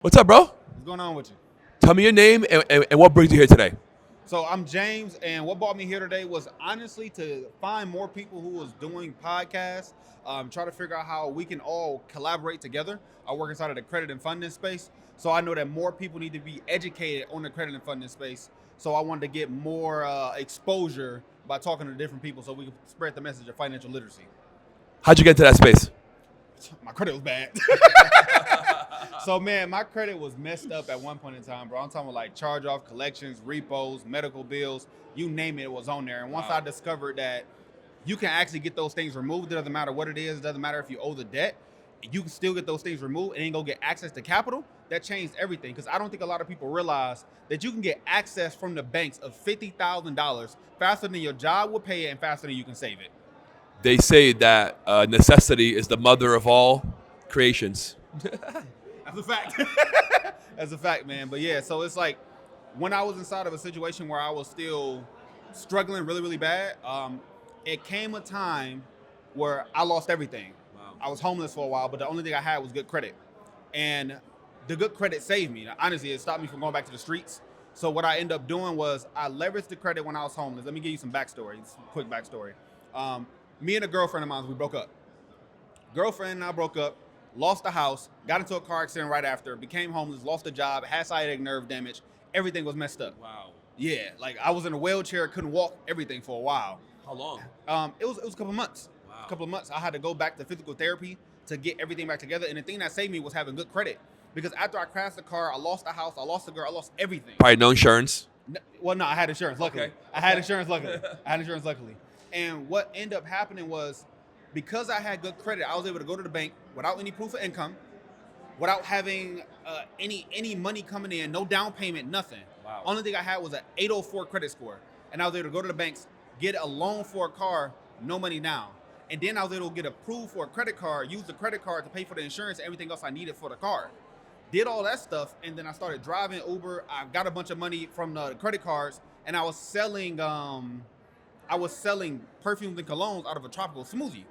What's up, bro? What's going on with you? Tell me your name and what brings you here today. So I'm James, and what brought me here today was honestly to find more people who was doing podcasts, try to figure out how we can all collaborate together. I work inside of the credit and funding space, so I know that more people need to be educated on the credit and funding space. So I wanted to get more exposure by talking to different people so we can spread the message of financial literacy. How'd you get into that space? My credit was bad. So, man, my credit was messed up at one point in time, bro. I'm talking about like charge-off, collections, repos, medical bills, you name it, it was on there. And once I discovered that you can actually get those things removed, it doesn't matter what it is, it doesn't matter if you owe the debt, you can still get those things removed and then go get access to capital, that changed everything. Because I don't think a lot of people realize that you can get access from the banks of $50,000 faster than your job will pay it and faster than you can save it. They say that necessity is the mother of all creations. That's a fact. That's a fact, man. But yeah, so it's like when I was inside of a situation where I was still struggling really, really bad, it came a time where I lost everything. Wow. I was homeless for a while, but the only thing I had was good credit. And the good credit saved me. Now, honestly, it stopped me from going back to the streets. So what I ended up doing was I leveraged the credit when I was homeless. Let me give you some backstory, some quick backstory. Me and a girlfriend of mine, we broke up. Girlfriend and I broke up. Lost the house, got into a car accident right after, became homeless, lost a job, had sciatic nerve damage. Everything was messed up. Wow. Yeah, like I was in a wheelchair, couldn't walk, everything for a while. How long? It was a couple of months. Wow. A couple of months. I had to go back to physical therapy to get everything back together. And the thing that saved me was having good credit. Because after I crashed the car, I lost the house, I lost the girl, I lost everything. Probably no insurance. No, I had insurance, luckily. Okay. I had insurance, luckily. And what ended up happening was, because I had good credit, I was able to go to the bank without any proof of income, without having any money coming in, no down payment, nothing. Wow. Only thing I had was an 804 credit score. And I was able to go to the banks, get a loan for a car, no money down. And then I was able to get approved for a credit card, use the credit card to pay for the insurance and everything else I needed for the car. Did all that stuff, and then I started driving Uber. I got a bunch of money from the credit cards, and I was selling perfumes and colognes out of a tropical smoothie.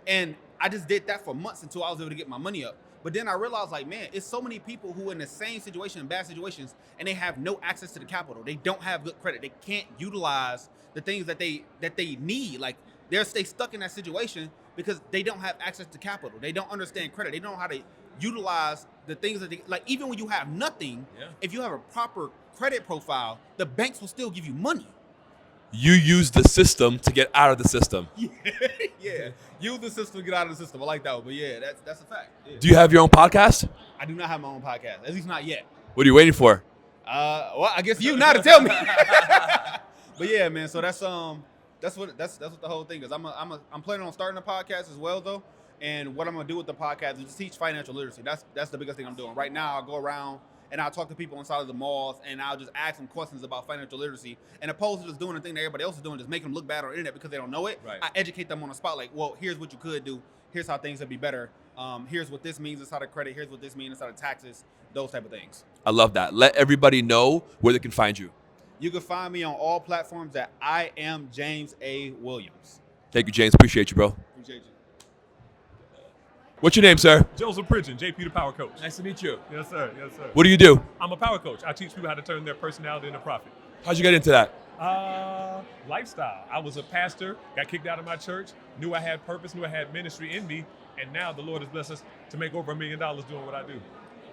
And I just did that for months until I was able to get my money up. But then I realized, like, man, it's so many people who are in the same situation, in bad situations, and they have no access to the capital. They don't have good credit. They can't utilize the things that they need. Like, they stuck in that situation because they don't have access to capital. They don't understand credit. They don't know how to utilize the things that like, even when you have nothing, if you have a proper credit profile, the banks will still give you money. You use the system to get out of the system. Yeah. Use the system to get out of the system. I like that one. But yeah, that's a fact. Yeah. Do you have your own podcast? I do not have my own podcast. At least not yet. What are you waiting for? Well, I guess you now to tell me. But yeah, man. So that's what the whole thing is. I'm planning on starting a podcast as well, though. And what I'm gonna do with the podcast is just teach financial literacy. That's the biggest thing I'm doing right now. I'll go around and I'll talk to people inside of the malls, and I'll just ask them questions about financial literacy. And opposed to just doing the thing that everybody else is doing, just making them look bad on the internet because they don't know it, right. I educate them on the spot. Like, well, here's what you could do. Here's how things would be better. Here's what this means inside of credit. Here's what this means inside of taxes. Those type of things. I love that. Let everybody know where they can find you. You can find me on all platforms at I am James A. Williams. Thank you, James. Appreciate you, bro. Appreciate you. What's your name, sir? Joseph Pridgen, JP the Power Coach. Nice to meet you. Yes, sir. Yes, sir. What do you do? I'm a power coach. I teach people how to turn their personality into profit. How'd you get into that? Lifestyle. I was a pastor, got kicked out of my church, knew I had purpose, knew I had ministry in me, and now the Lord has blessed us to make over $1 million doing what I do.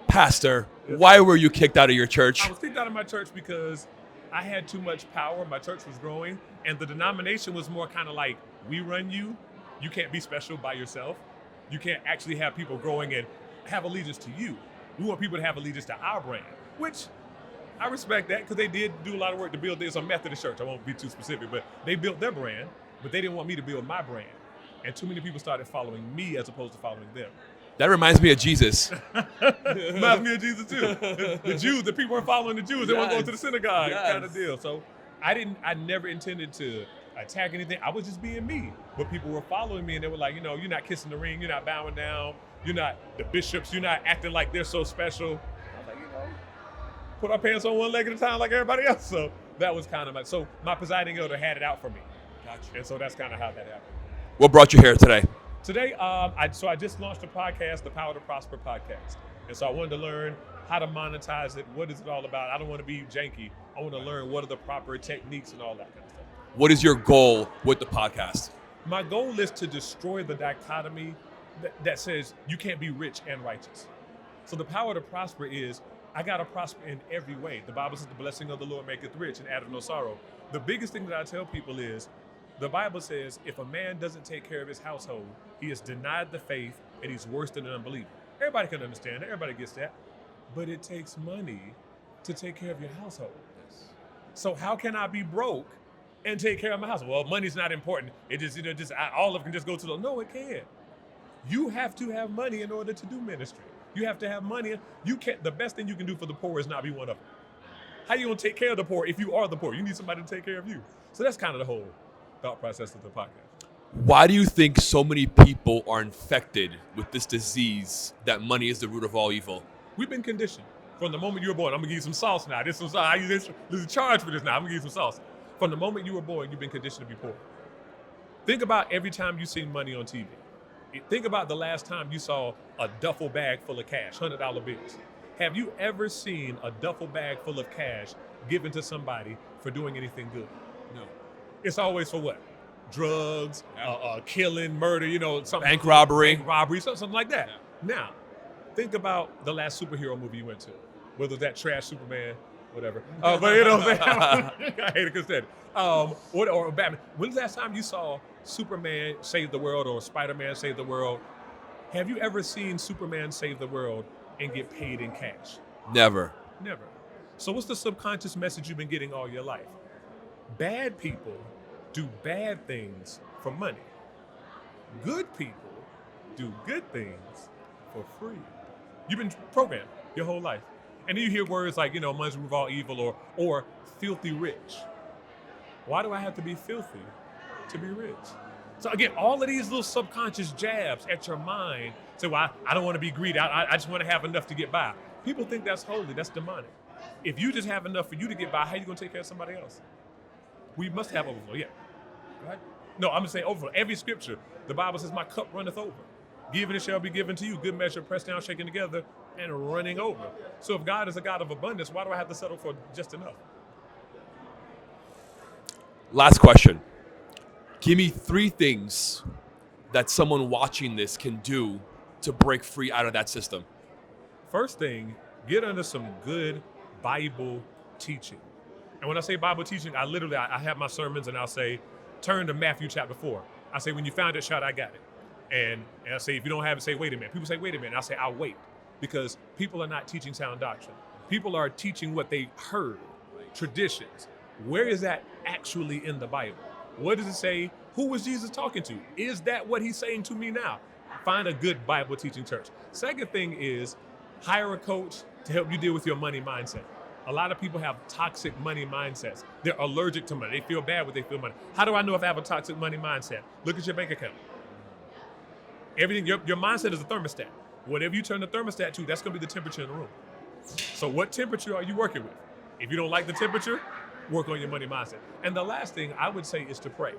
Pastor, why were you kicked out of your church? I was kicked out of my church because I had too much power. My church was growing, and the denomination was more kind of like, we run you. You can't be special by yourself. You can't actually have people growing and have allegiance to you. We want people to have allegiance to our brand, which I respect that because they did do a lot of work to build this. A Methodist church, I won't be too specific, but they built their brand, but they didn't want me to build my brand. And too many people started following me as opposed to following them. That reminds me of Jesus. Reminds me of Jesus too. The Jews, the people were following the Jews. They weren't going to the synagogue kind of deal. So I never intended to attack anything. I was just being me. But people were following me and they were like, you're not kissing the ring, you're not bowing down, you're not the bishops, you're not acting like they're so special. I was like, put our pants on one leg at a time like everybody else. So that was kind of so my presiding elder had it out for me. Gotcha. And so that's kind of how that happened. What brought you here today? Today, I just launched a podcast, the Power to Prosper podcast. And so I wanted to learn how to monetize it, what is it all about. I don't want to be janky. I want to learn what are the proper techniques and all that kind of stuff. What is your goal with the podcast? My goal is to destroy the dichotomy that says you can't be rich and righteous. So the power to prosper is, I got to prosper in every way. The Bible says the blessing of the Lord maketh rich and addeth no sorrow. The biggest thing that I tell people is, the Bible says if a man doesn't take care of his household, he has denied the faith and he's worse than an unbeliever. Everybody can understand that. Everybody gets that. But it takes money to take care of your household. So how can I be broke and take care of my house? Well, money's not important. It just, all of it can just go to the, no, it can't. You have to have money in order to do ministry. You have to have money. You can't, the best thing you can do for the poor is not be one of them. How you gonna take care of the poor if you are the poor? You need somebody to take care of you. So that's kind of the whole thought process of the podcast. Why do you think so many people are infected with this disease that money is the root of all evil? We've been conditioned. From the moment you were born, I'm gonna give you some sauce now. This is I use this. There's a charge for this now. I'm gonna give you some sauce. From the moment you were born, you've been conditioned to be poor. Think about every time you see money on TV. Think about the last time you saw a duffel bag full of cash, $100 bills. Have you ever seen a duffel bag full of cash given to somebody for doing anything good? No. It's always for what? Drugs, killing, murder, something. Bank robbery. Something like that. Yeah. Now, think about the last superhero movie you went to. Whether that trash Superman, whatever. But I hate it because that. Or Batman. When's the last time you saw Superman save the world or Spider-Man save the world? Have you ever seen Superman save the world and get paid in cash? Never. Never. So what's the subconscious message you've been getting all your life? Bad people do bad things for money. Good people do good things for free. You've been programmed your whole life. And then you hear words like, money's root of all evil or filthy rich. Why do I have to be filthy to be rich? So again, all of these little subconscious jabs at your mind say, well, I don't want to be greedy. I just want to have enough to get by. People think that's holy. That's demonic. If you just have enough for you to get by, how are you going to take care of somebody else? We must have overflow, yeah. Right? No, I'm going to say overflow. Every scripture, the Bible says, my cup runneth over. Give and it shall be given to you. Good measure, pressed down, shaken together, and running over. So if God is a God of abundance, why do I have to settle for just enough? Last question. Give me 3 things that someone watching this can do to break free out of that system. First thing, get under some good Bible teaching. And when I say Bible teaching, I have my sermons and I'll say, turn to Matthew chapter 4. I say, when you found it, shout, I got it. And I say, if you don't have it, say, wait a minute. People say, wait a minute. I say, I'll wait. Because people are not teaching sound doctrine. People are teaching what they heard, traditions. Where is that actually in the Bible? What does it say? Who was Jesus talking to? Is that what he's saying to me now? Find a good Bible teaching church. Second thing is hire a coach to help you deal with your money mindset. A lot of people have toxic money mindsets. They're allergic to money. They feel bad when they feel money. How do I know if I have a toxic money mindset? Look at your bank account. Everything, your mindset is a thermostat. Whatever you turn the thermostat to, that's going to be the temperature in the room. So what temperature are you working with? If you don't like the temperature, work on your money mindset. And the last thing I would say is to pray.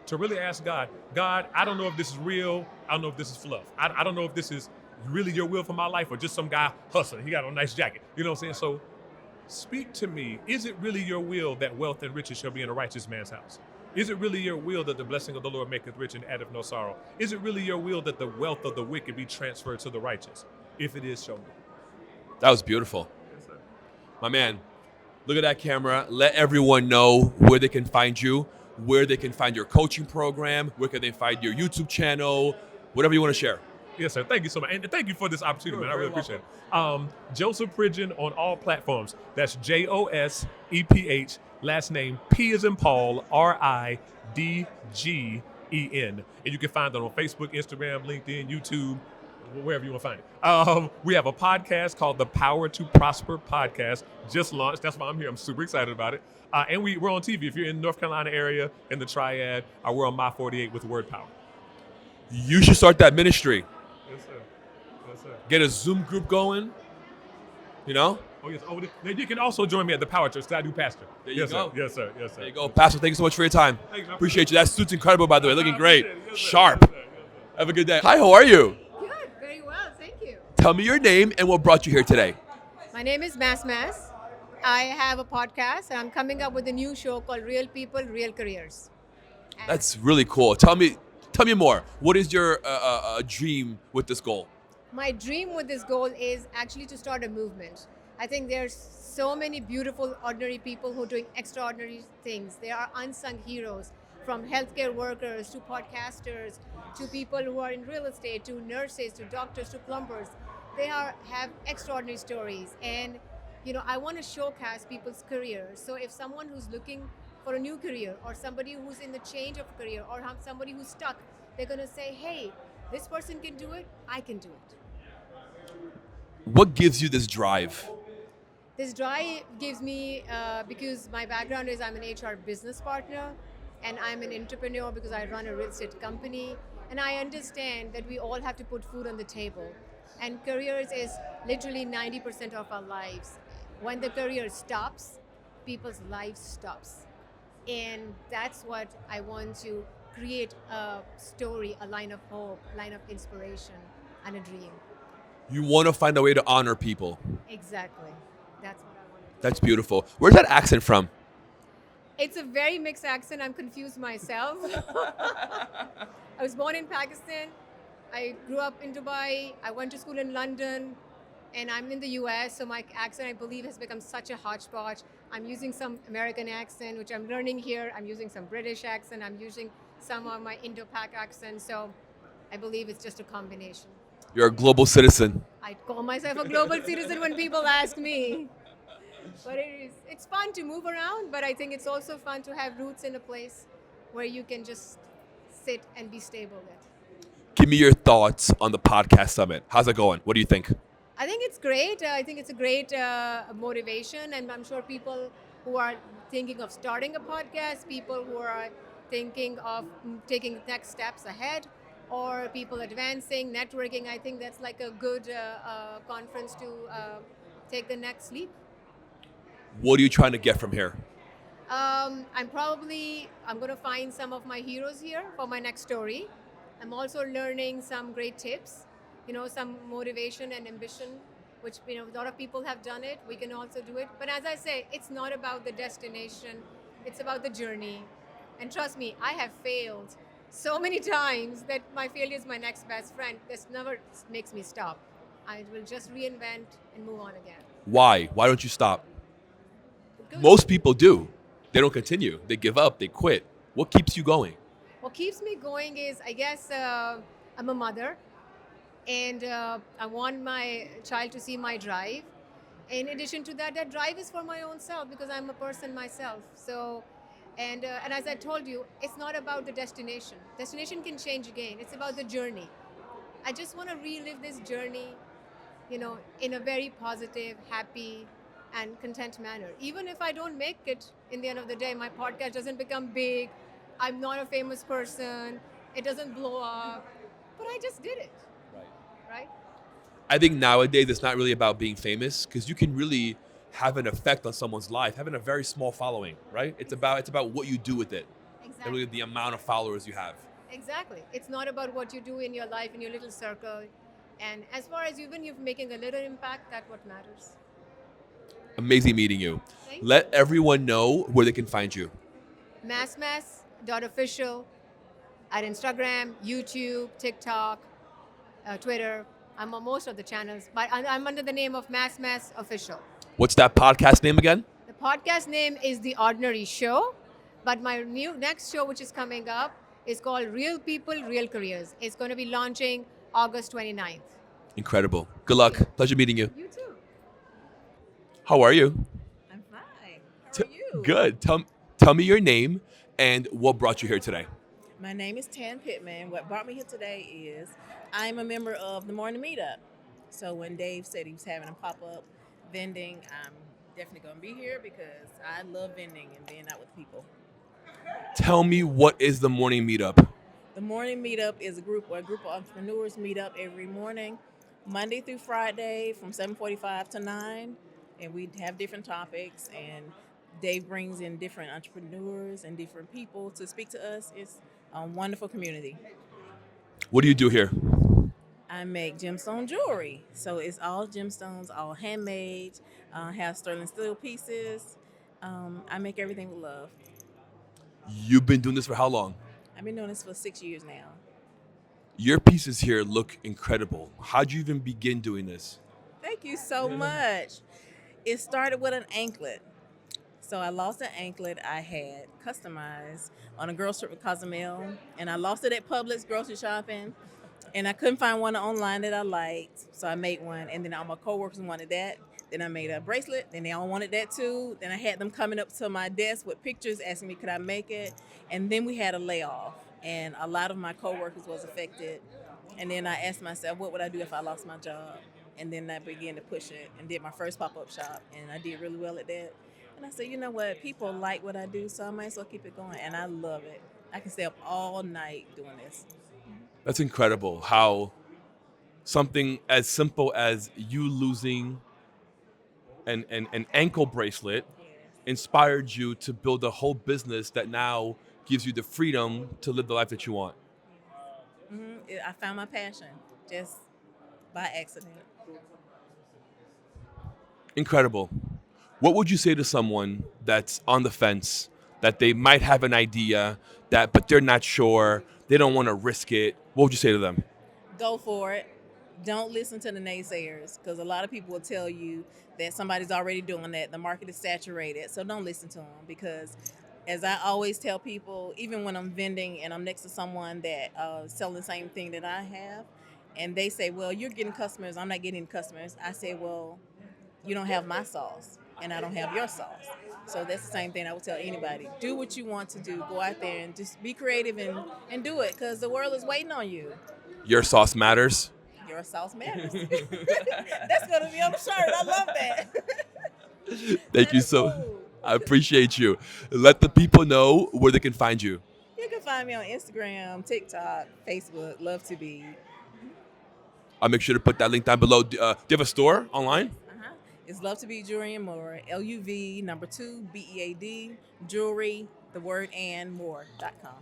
To really ask God, I don't know if this is real. I don't know if this is fluff. I don't know if this is really your will for my life or just some guy hustling. He got on a nice jacket. You know what I'm saying? So speak to me. Is it really your will that wealth and riches shall be in a righteous man's house? Is it really your will that the blessing of the Lord maketh rich and addeth no sorrow? Is it really your will that the wealth of the wicked be transferred to the righteous? If it is, show me. That was beautiful. Yes, sir. My man, look at that camera. Let everyone know where they can find you, where they can find your coaching program, where can they find your YouTube channel, whatever you want to share. Yes, sir. Thank you so much. And thank you for this opportunity, man. I really appreciate it. Joseph Pridgen on all platforms. That's Joseph, last name P as in Paul, Ridgen. And you can find it on Facebook, Instagram, LinkedIn, YouTube, wherever you want to find it. We have a podcast called the Power to Prosper podcast, just launched. That's why I'm here. I'm super excited about it. And we're on TV. If you're in the North Carolina area, in the Triad, we're on My 48 with Word Power. You should start that ministry. Yes, sir. Yes, sir. Get a Zoom group going, Oh, yes. Oh, you can also join me at the Power Church. I do pastor. There you go. Sir. Yes, sir. Yes, sir. There you go. Pastor, thank you so much for your time. Thank you. Appreciate you. That suit's incredible, by the way. Looking great. Yes, sir. Sharp. Yes, sir. Yes, sir. Have a good day. Hi, how are you? Good, very well, thank you. Tell me your name and what brought you here today. My name is Mass. I have a podcast and I'm coming up with a new show called Real People, Real Careers. And That's really cool. Tell me more. What is your dream with this goal? my dream with this goal is actually to start a movement. I think there's so many beautiful, ordinary people who are doing extraordinary things. There are unsung heroes, from healthcare workers to podcasters to people who are in real estate to nurses to doctors to plumbers. Have extraordinary stories, and I want to showcase people's careers. So if someone who's looking for a new career, or somebody who's in the change of career, or somebody who's stuck, they're going to say, hey, this person can do it, I can do it. What gives you this drive? This drive gives me, because my background is I'm an HR business partner and I'm an entrepreneur because I run a real estate company. And I understand that we all have to put food on the table. And careers is literally 90% of our lives. When the career stops, people's lives stops. And that's what I want to create: a story, a line of hope, line of inspiration, and a dream. You want to find a way to honor people. Exactly. That's what I want to do. That's beautiful. Where's that accent from? It's a very mixed accent. I'm confused myself. I was born in Pakistan. I grew up in Dubai. I went to school in London. And I'm in the US, so my accent, I believe, has become such a hodgepodge. I'm using some American accent, which I'm learning here. I'm using some British accent. I'm using some of my Indo-Pak accent. So I believe it's just a combination. You're a global citizen. I call myself a global citizen when people ask me. But it's fun to move around, but I think it's also fun to have roots in a place where you can just sit and be stable at. Give me your thoughts on the podcast summit. How's it going? What do you think? I think it's great. I think it's a great motivation, and I'm sure people who are thinking of starting a podcast, people who are thinking of taking next steps ahead, or people advancing, networking, I think that's like a good conference to take the next leap. What are you trying to get from here? I'm going to find some of my heroes here for my next story. I'm also learning some great tips, some motivation and ambition, which, a lot of people have done it. We can also do it. But as I say, it's not about the destination. It's about the journey. And trust me, I have failed so many times that my failure is my next best friend. This never makes me stop. I will just reinvent and move on again. Why? Why don't you stop? Good. Most people do. They don't continue. They give up. They quit. What keeps you going? What keeps me going is, I guess, I'm a mother, and I want my child to see my drive. In addition to that, that drive is for my own self because I'm a person myself. So, and as I told you, it's not about the destination. Destination can change again. It's about the journey. I just want to relive this journey, in a very positive, happy, and content manner. Even if I don't make it in the end of the day, my podcast doesn't become big, I'm not a famous person, it doesn't blow up, but I just did it, right? I think nowadays it's not really about being famous because you can really have an effect on someone's life, having a very small following, right? It's about what you do with it, and Exactly. really the amount of followers you have. Exactly. It's not about what you do in your life, in your little circle. And as far as even you're making a little impact, that's what matters. Amazing meeting you. Thank you. Let everyone know where they can find you. Massmass.official at Instagram, YouTube, TikTok, Twitter. I'm on most of the channels, but I'm under the name of Mass Official. What's that podcast name again? The podcast name is The Ordinary Show, but my next show, which is coming up, is called Real People, Real Careers. It's going to be launching August 29th. Incredible. Good luck. Pleasure meeting you. You too. How are you? I'm fine. How are you? Good. Tell me your name and what brought you here today. My name is Tan Pittman. What brought me here today is I'm a member of the Morning Meetup. So when Dave said he was having a pop-up vending, I'm definitely going to be here because I love vending and being out with people. Tell me, what is the morning meetup? The Morning Meetup is a group of entrepreneurs meet up every morning, Monday through Friday from 7:45 to 9, and we have different topics, and Dave brings in different entrepreneurs and different people to speak to us. It's a wonderful community. What do you do here? I make gemstone jewelry. So it's all gemstones, all handmade, have sterling steel pieces. I make everything with love. You've been doing this for how long? I've been doing this for 6 years now. Your pieces here look incredible. How'd you even begin doing this? Thank you so much. It started with an anklet. So I lost an anklet I had customized on a girls trip with Cozumel, and I lost it at Publix grocery shopping, and I couldn't find one online that I liked, so I made one, and then all my coworkers wanted that. Then I made a bracelet, then they all wanted that too. Then I had them coming up to my desk with pictures asking me could I make it, and then we had a layoff, and a lot of my coworkers was affected. And then I asked myself, what would I do if I lost my job? And then I began to push it and did my first pop-up shop, and I did really well at that. And I said, you know what? People like what I do, so I might as well keep it going. And I love it. I can stay up all night doing this. That's incredible how something as simple as you losing an ankle bracelet inspired you to build a whole business that now gives you the freedom to live the life that you want. I found my passion just by accident. Incredible. What would you say to someone that's on the fence, that they might have an idea, but they're not sure, they don't want to risk it? What would you say to them? Go for it. Don't listen to the naysayers, because a lot of people will tell you that somebody's already doing that. The market is saturated, so don't listen to them, because as I always tell people, even when I'm vending and I'm next to someone that selling the same thing that I have, and they say, well, you're getting customers, I'm not getting customers. I say, well, you don't have my sauce, and I don't have your sauce. So that's the same thing I would tell anybody. Do what you want to do. Go out there and just be creative and do it, because the world is waiting on you. Your sauce matters. Your sauce matters. That's going to be on the shirt. I love that. Thank you so much. I appreciate you. Let the people know where they can find you. You can find me on Instagram, TikTok, Facebook, Love to Be. I'll make sure to put that link down below. Do you have a store online? It's Love to Be Jewelry and More, LUV number 2 BEAD jewelry, the word and more.com.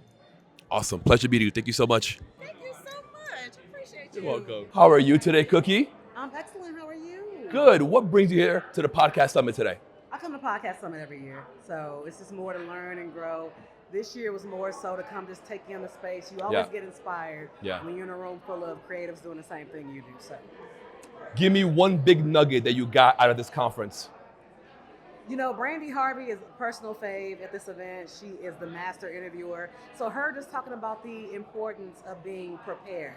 Awesome. Pleasure meeting you. Thank you so much. Thank you so much. Appreciate you. You're welcome. How are you today, Cookie? I'm excellent. How are you? Good. What brings you here to the podcast summit today? I come to Podcast Summit every year, so it's just more to learn and grow. This year was more so to come just take in the space. You always get inspired when you're in a room full of creatives doing the same thing you do. So, give me one big nugget that you got out of this conference. you know, Brandy Harvey is a personal fave at this event. She is the master interviewer. So her just talking about the importance of being prepared,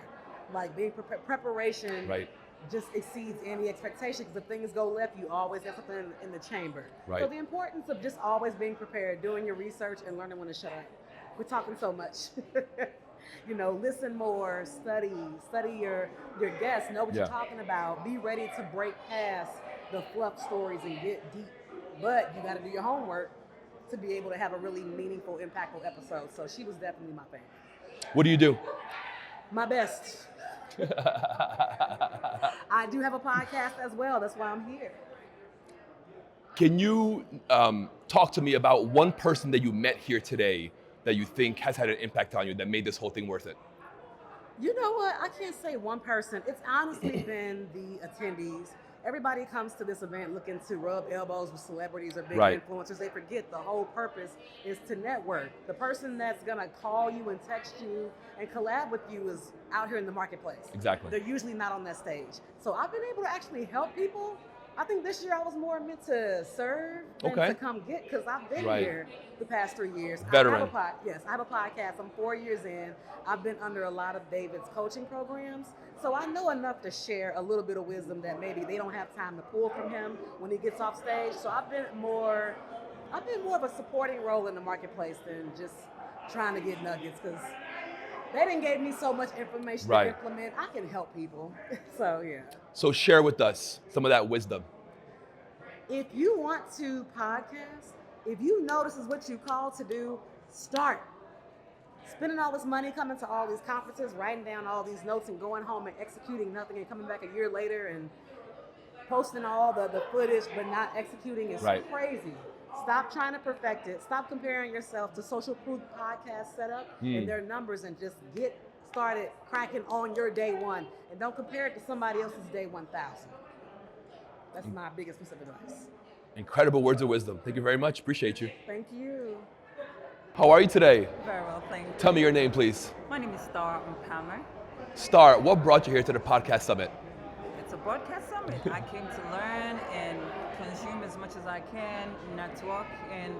like being preparation. Right. Just exceeds any expectation, because if things go left, you always have something in the chamber. Right. So the importance of just always being prepared, doing your research, and learning when to shut up. We're talking so much. You know, listen more, study your guests, know what you're talking about, be ready to break past the fluff stories and get deep. But you got to do your homework to be able to have a really meaningful, impactful episode. So she was definitely my favorite. What do you do? My best. I do have a podcast as well. That's why I'm here. Can you talk to me about one person that you met here today that you think has had an impact on you that made this whole thing worth it? You know what? I can't say one person. It's honestly been the attendees. Everybody comes to this event looking to rub elbows with celebrities or big influencers. They forget the whole purpose is to network. The person that's gonna call you and text you and collab with you is out here in the marketplace. Exactly. They're usually not on that stage. So I've been able to actually help people. I think this year I was more meant to serve than to come get, because I've been here the past 3 years. Veteran. I have a podcast. I'm 4 years in. I've been under a lot of David's coaching programs. So I know enough to share a little bit of wisdom that maybe they don't have time to pull from him when he gets off stage. So I've been more of a supporting role in the marketplace than just trying to get nuggets, because they didn't give me so much information to implement. I can help people. So yeah. So share with us some of that wisdom. If you want to podcast, if you know this is what you called to do, start. Spending all this money, coming to all these conferences, writing down all these notes and going home and executing nothing and coming back a year later and posting all the footage but not executing is crazy. Stop trying to perfect it. Stop comparing yourself to Social Proof podcast setup and their numbers, and just get started cracking on your day one. And don't compare it to somebody else's day 1,000. That's my biggest piece of advice. Incredible words of wisdom. Thank you very much. Appreciate you. Thank you. How are you today? Very well, thank you. Tell me your name, please. My name is Star Palmer. Star, what brought you here to the podcast summit? It's a broadcast summit. I came to learn and consume as much as I can, network, and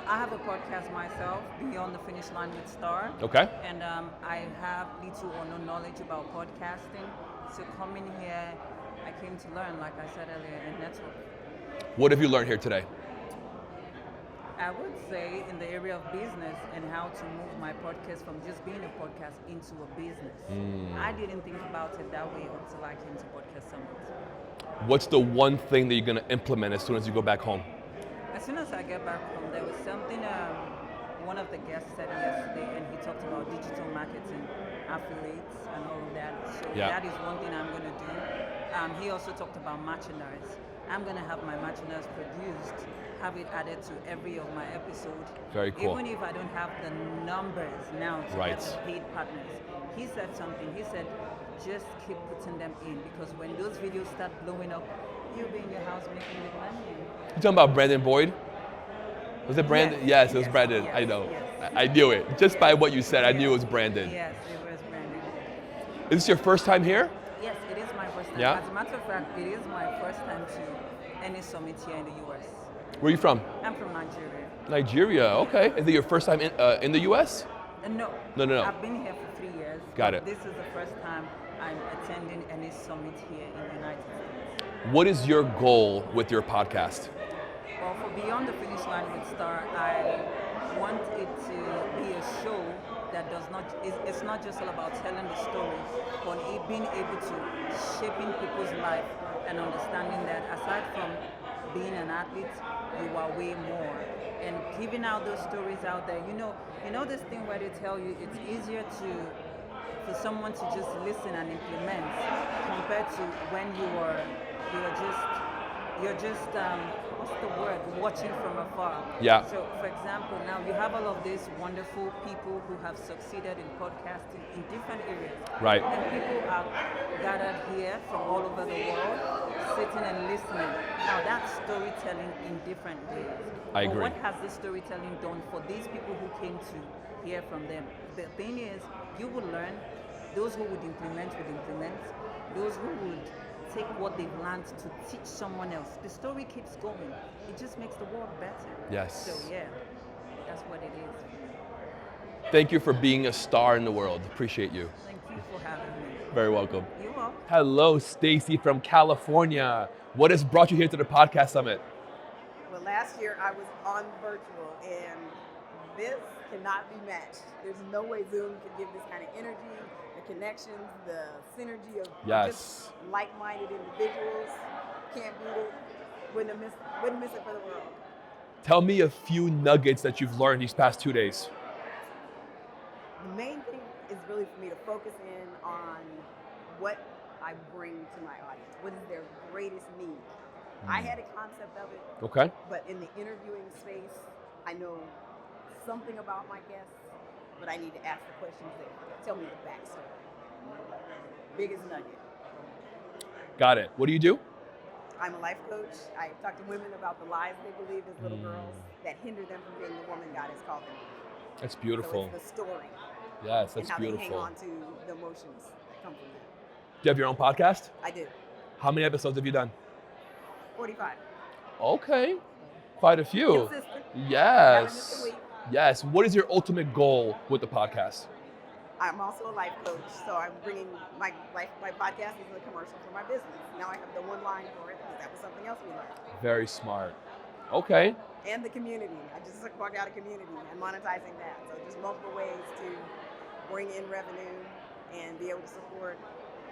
I have a podcast myself, Beyond the Finish Line with Star. Okay. And I have little or no knowledge about podcasting. So coming here, I came to learn, like I said earlier, and network. What have you learned here today? I would say in the area of business and how to move my podcast from just being a podcast into a business. I didn't think about it that way until I came to Podcast Summit. What's the one thing that you're going to implement as soon as you go back home? As soon as I get back home, there was something one of the guests said yesterday, and he talked about digital marketing, affiliates, and all of that. So that is one thing I'm going to do. He also talked about merchandise. I'm going to have my merchandise produced, have it added to every of my episode. Very cool. Even if I don't have the numbers now to get the paid partners. He said something. He said, just keep putting them in, because when those videos start blowing up, you'll be in your house making the money. You talking about Brandon Boyd? Was it Brandon? Yes, it was Brandon. Yes, I know. yes. I knew it. Just by what you said, I knew it was Brandon. Yes, it was Brandon. Is this your first time here? Yes, it is my first time. Yeah? As a matter of fact, it is my first time to any summit here in the US. Where are you from? I'm from Nigeria. Nigeria, okay. Is it your first time in the US? No. No. I've been here for 3 years. Got it. This is the first time I'm attending any summit here in the United States. What is your goal with your podcast? Well, for Beyond the Finish Line with Star, I want it to be a show that does not, it's not just all about telling the stories, but it being able to shaping people's life and understanding that aside from being an athlete, you are way more. And giving out those stories out there, you know this thing where they tell you it's easier for someone to just listen and implement compared to when you're just what's the word, watching from afar. Yeah. So for example, now you have all of these wonderful people who have succeeded in podcasting in different areas. Right. And people are gathered here from all over the world, sitting and listening. Now that's storytelling in different ways. I But agree. what has this storytelling done for these people who came to hear from them? The thing is, you will learn. Those who would implement would implement. Those who would take what they've learned to teach someone else. The story keeps going. It just makes the world better. Yes. So yeah, that's what it is. Thank you for being a star in the world. Appreciate you. Thank you for having me. Very welcome. You're welcome. Hello, Stacy from California. What has brought you here to the podcast summit? Well, last year I was on virtual, and this cannot be matched. There's no way Zoom can give this kind of energy, the connections, the synergy of just like-minded individuals. Can't beat it. Wouldn't miss it for the world. Tell me a few nuggets that you've learned these past 2 days. The main thing is really for me to focus in on what I bring to my audience. What is their greatest need? I had a concept of it, Okay. but in the interviewing space, I know something about my guests, but I need to ask the questions that tell me the backstory. Biggest nugget. Got it. What do you do? I'm a life coach. I talk to women about the lies they believe as little girls that hinder them from being the woman God has called them to be. That's beautiful. So it's the story. Yes, and that's how beautiful. they hang on to the emotions that come from that. Do you have your own podcast? I do. How many episodes have you done? 45. Okay. Quite a few. Consistent. Never miss a Yes. week. Yes. What is your ultimate goal with the podcast? I'm also a life coach, so I'm bringing my podcast is a commercial for my business. Now I have the one line for it because that was something else we learned. Very smart. Okay. And the community. I just brought out a community and monetizing that. So just multiple ways to bring in revenue and be able to support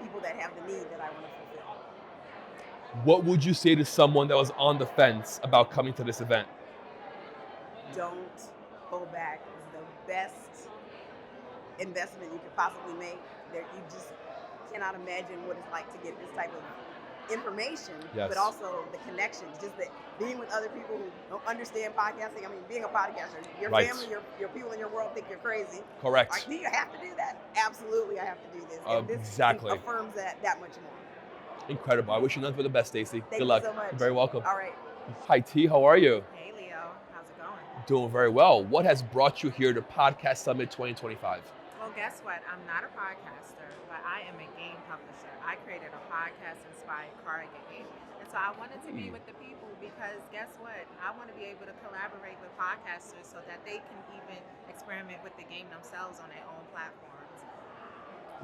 people that have the need that I want to fulfill. What would you say to someone that was on the fence about coming to this event? Don't hold back. It's the best investment you could possibly make. You just cannot imagine what it's like to get this type of information, Yes. but also the connections, just the being with other people who don't understand podcasting. I mean, being a podcaster, your Right. family, your people in your world think you're crazy. Correct. Like, do you have to do that? Absolutely, I have to do this. And this Exactly. affirms that much more. Incredible. I wish you nothing but the best, Stacey. Thank Good luck. you so much. You're very welcome. All right. Hi, T. How are you? Hey, Leo. How's it going? Doing very well. What has brought you here to Podcast Summit 2025? Well, guess what? I'm not a podcaster, but I am a game publisher. I created a podcast-inspired card game. And so I wanted to be with the people because guess what? I want to be able to collaborate with podcasters so that they can even experiment with the game themselves on their own platforms.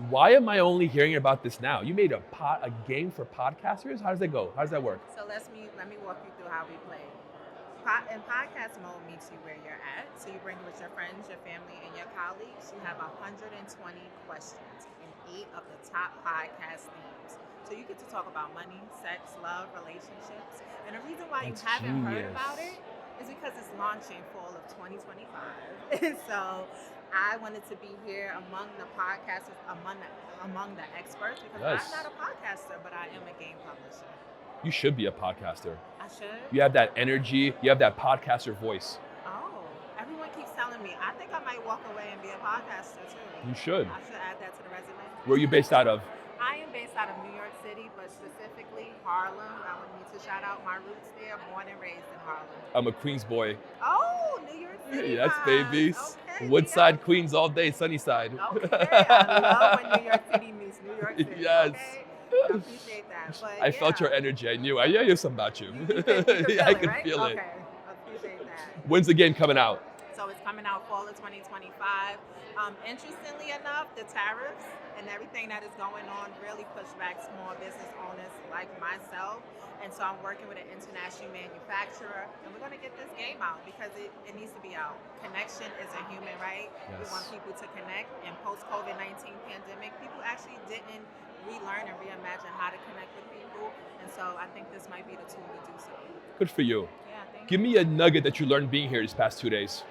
Why am I only hearing about this now? You made a game for podcasters? How does that go? How does that work? So let me walk you through how we play. In podcast mode meets you where you're at. So you bring with your friends, your family, and your colleagues. You have 120 questions in 8 of the top podcast themes. So you get to talk about money, sex, love, relationships. And the reason why That's you haven't heard genius. about it is because it's launching fall of 2025. And so I wanted to be here among the podcasters, among the experts, because Yes. I'm not a podcaster, but I am a game publisher. You should be a podcaster. I should? You have that energy. You have that podcaster voice. Oh, everyone keeps telling me. I think I might walk away and be a podcaster too. You should. I should add that to the resume. Where are you based out of? I am based out of New York City, but specifically Harlem. I would need to shout out my roots there. Born and raised in Harlem. I'm a Queens boy. Oh, New York City. Yes, vibes. babies. Okay, Woodside, Queens all day, sunny side. Okay, I love when New York City meets New York City. Yes. Okay? I appreciate that. But I felt your energy. I knew something about you. You could feel I it, could right? feel it. Okay, I appreciate that. When's the game coming out? So it's coming out fall of 2025. Interestingly enough, the tariffs and everything that is going on really push back small business owners like myself. And so I'm working with an international manufacturer, and we're going to get this game out because it needs to be out. Connection is a human right. Yes. We want people to connect. In post-COVID-19 pandemic, people actually didn't relearn and reimagine how to connect with people. And so I think this might be the tool to do so. Good for you. Yeah, thank Give me a nugget that you learned being here these past 2 days.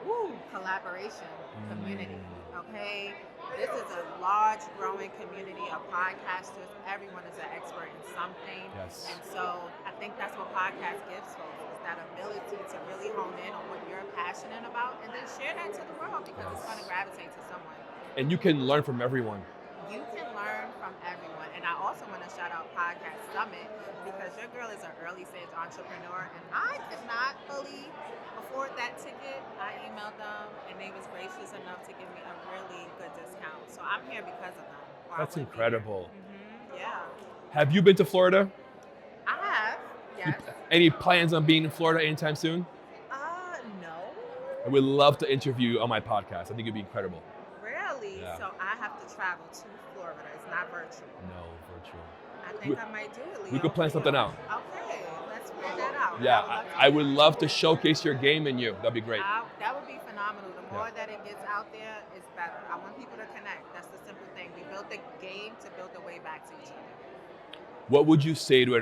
Woo, collaboration, community, okay? This is a large, growing community of podcasters. Everyone is an expert in something. Yes. And so I think that's what podcast gives folks, is that ability to really hone in on what you're passionate about and then share that to the world because it's going to gravitate to someone. And you can learn from everyone. You can learn from everyone. And I also want to shout out Podcast Summit because your girl is an early stage entrepreneur and I could not fully afford that ticket. I emailed them and they was gracious enough to give me a really good discount. So I'm here because of them. or I That's wouldn't be incredible. here. Yeah. Have you been to Florida? I have, yes. Any plans on being in Florida anytime soon? No. I would love to interview you on my podcast. I think it'd be incredible. Really? Yeah. So I have to travel to Florida. It's not virtual. No, virtual. I think I might do it, Leo. We could plan something out. Okay, let's figure that out. Yeah, I would love to showcase your game in you. That'd be great. That would be phenomenal. The more Yeah. that it gets out there, it's better. I want people to connect. That's the simple thing. We built the game to build the way back to each other. What would you say to a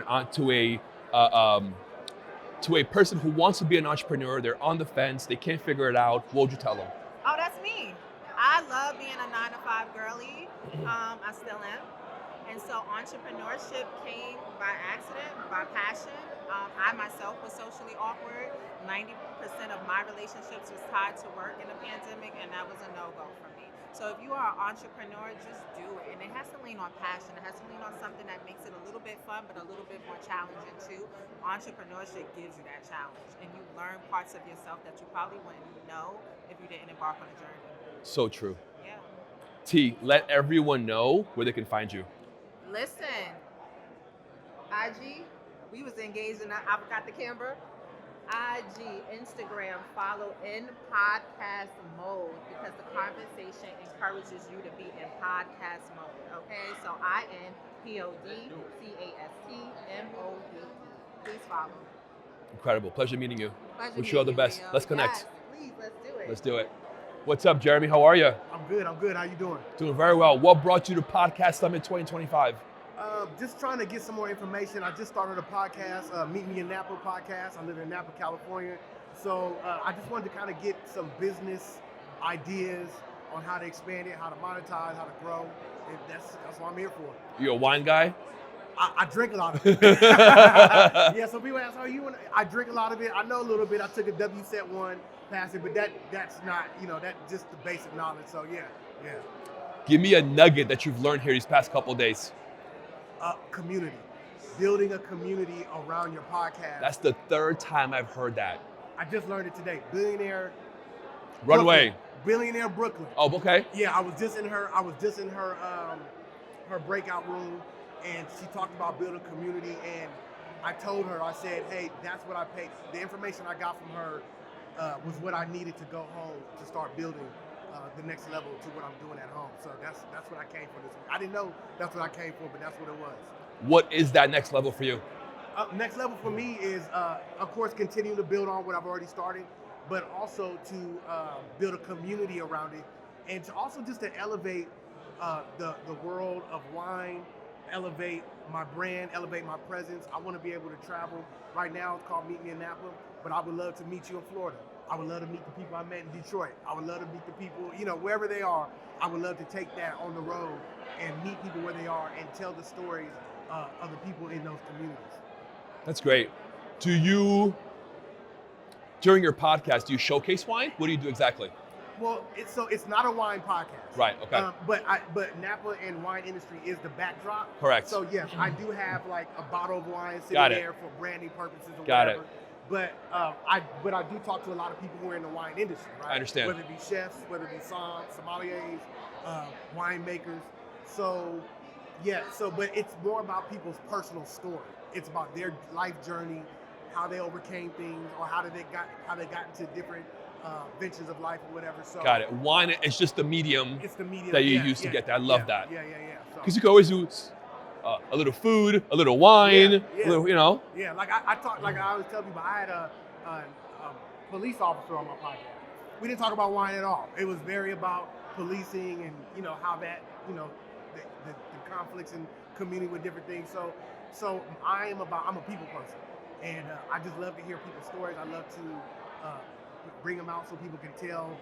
person who wants to be an entrepreneur? They're on the fence. They can't figure it out. What would you tell them? Oh, that's me. I love being a 9-to-5 girly. I still am. And so entrepreneurship came by accident, by passion. I myself was socially awkward. 90% of my relationships was tied to work in the pandemic, and that was a no-go for me. So if you are an entrepreneur, just do it. And it has to lean on passion. It has to lean on something that makes it a little bit fun, but a little bit more challenging too. Entrepreneurship gives you that challenge, and you learn parts of yourself that you probably wouldn't know if you didn't embark on a journey. So true. Yeah. T, let everyone know where they can find you. Listen, IG, we was engaged in I forgot the camera. IG, Instagram, follow in podcast mode because the conversation encourages you to be in podcast mode. Okay, so INPODCASTMODE. Please follow. Incredible. Pleasure meeting you. Pleasure Wish you all the meeting best. Leo. Let's connect. Yes, please, let's do it. Let's do it. What's up, Jeremy? How are you? I'm good. How you doing? Doing very well. What brought you to Podcast Summit 2025? Just trying to get some more information. I just started a podcast, Meet Me in Napa podcast. I live in Napa, California. So I just wanted to kind of get some business ideas on how to expand it, how to monetize, how to grow. And that's what I'm here for. You a wine guy? I drink a lot of it. Yeah, so people ask, I drink a lot of it. I know a little bit. I took a WSET 1, passed it, but that's not, that's just the basic knowledge. So yeah. Give me a nugget that you've learned here these past couple days. Community. Building a community around your podcast. That's the third time I've heard that. I just learned it today. Billionaire Runway. Billionaire Brooklyn. Oh, okay. Yeah, I was just in her her breakout room, and she talked about building community, and I told her, I said, hey, that's what I paid. The information I got from her was what I needed to go home to start building the next level to what I'm doing at home. So that's what I came for this week. I didn't know that's what I came for, but that's what it was. What is that next level for you? Next level for me is, of course, continue to build on what I've already started, but also to build a community around it, and to also just to elevate the world of wine, elevate my brand, elevate my presence. I want to be able to travel. Right now, it's called Meet Me in Napa, but I would love to meet you in Florida. I would love to meet the people I met in Detroit. I would love to meet the people, wherever they are. I would love to take that on the road and meet people where they are and tell the stories of the people in those communities. That's great. Do you, during your podcast, do you showcase wine? What do you do exactly? Well, it's not a wine podcast. Right, okay. But Napa and wine industry is the backdrop. Correct. So yes, I do have like a bottle of wine sitting there for branding purposes or Got whatever. But I do talk to a lot of people who are in the wine industry, right? I understand. Whether it be chefs, whether it be sommeliers, winemakers. So but it's more about people's personal story. It's about their life journey, how they overcame things, or how they got into different ventures of life or whatever. So got it. Wine is just the medium. It's the medium that you use to get that. I love that. Yeah. Because you can always do a little food, a little wine, a little, Yeah, like I talk, like I always tell people, I had a police officer on my podcast. We didn't talk about wine at all. It was very about policing and how that the conflicts and community with different things. So I'm a people person, and I just love to hear people's stories. I love to bring them out so people can tell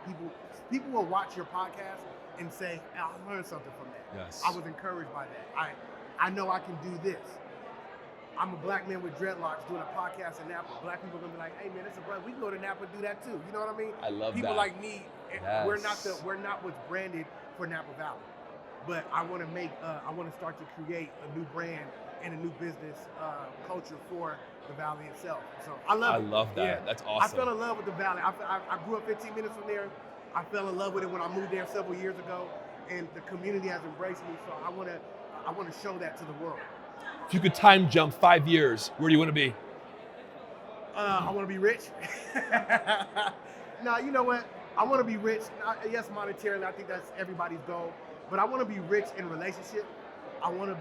people will watch your podcast and say, I learned something from that. Yes. I was encouraged by that. I know I can do this. I'm a black man with dreadlocks doing a podcast in Napa. Black people are gonna be like, hey man, that's a brother. We can go to Napa and do that too. You know what I mean? I love people that. like me, Yes. we're not what's branded for Napa Valley. But I want to start to create a new brand and a new business culture for the valley itself. So I love that. Yeah. That's awesome. I fell in love with the valley. I grew up 15 minutes from there. I fell in love with it when I moved there several years ago, and the community has embraced me. So I want to show that to the world. If you could time jump 5 years, where do you want to be? I want to be rich. No, you know what? I want to be rich. Yes, monetarily, I think that's everybody's goal. But I want to be rich in relationship. I want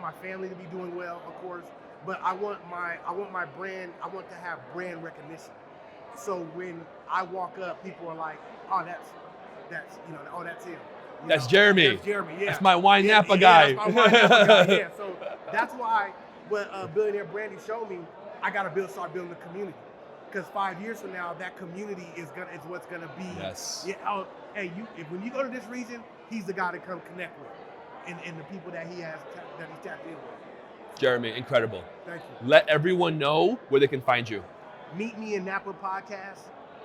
my family to be doing well, of course. But I want my brand. I want to have brand recognition. So when I walk up, people are like, "Oh, that's him." That's Jeremy. That's Jeremy. Yeah. That's my wine Napa guy. That's my wine Napa guy. Yeah. So that's why what Billionaire Brandy showed me, I got to start building a community. Because 5 years from now, that community is what's gonna be. Yes. Yeah. When you go to this region, he's the guy to come connect with, and the people that he's tapped in with. Jeremy, incredible. Thank you. Let everyone know where they can find you. Meet Me in Napa podcast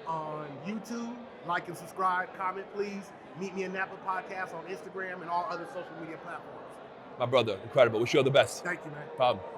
on YouTube. Like and subscribe, comment, please. Meet Me in Napa podcast on Instagram and all other social media platforms. My brother, incredible. Wish you all the best. Thank you, man. Problem.